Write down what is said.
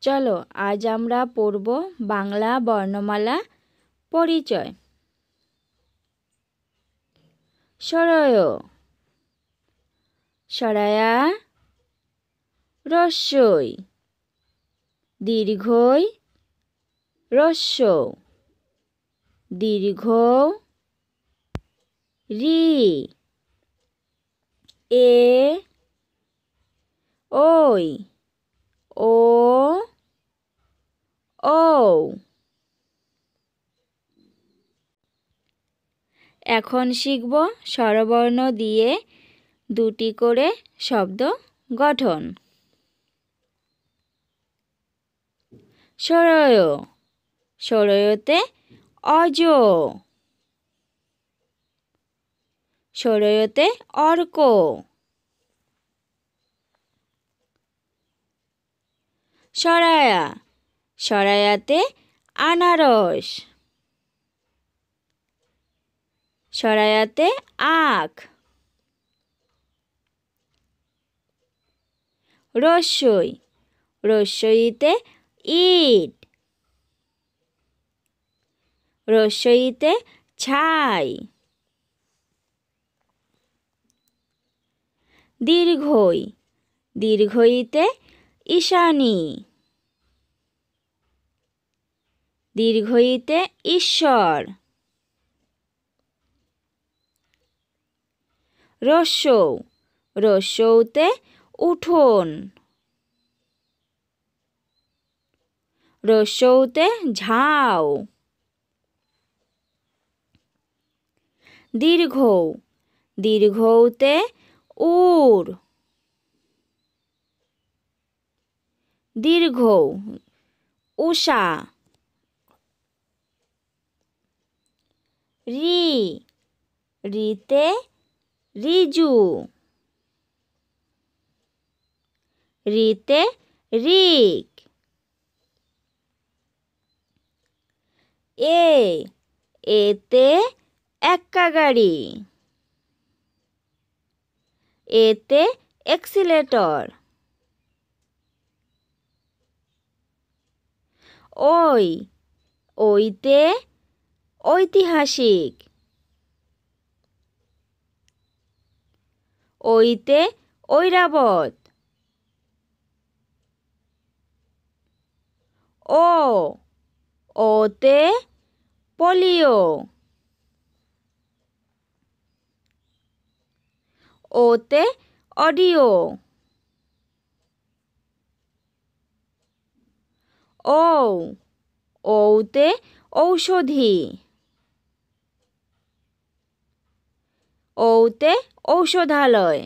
চলো আজ আমরা পড়ব বাংলা বর্ণমালা পরিচয়। সরয় সরায়া রস্যই দীর্ঘই রস্য দীর্ঘ রি এ ওই ও ও। এখন শিখব স্বরবর্ণ দিয়ে দুটি করে শব্দ গঠন। সরয় সরয়তে অজ সরয়তে অর্ক সরায়া সরায়াতে আনারস সরায়াতে আখ রস্যই রস্যইতে ইট রস্যইতে ছাই দীর্ঘই দীর্ঘইতে ঈশানী দীর্ঘইতে ঈশ্বর রস্যৌ রস্যৌতে উঠোন রস্যৌতে ঝাউ দীর্ঘৌ দীর্ঘৌতে উর দীর্ঘৌ উষা রি রিতে রিজু রিতে রিক এতে এক্কা গাড়ি এতে এক্সিলেটর ওই ওইতে ঐতিহাসিক ওইতে ঐরাবত ওতে পোলিও ওতে অডিও ওতে ঔষধি ওতে ঔষধালয়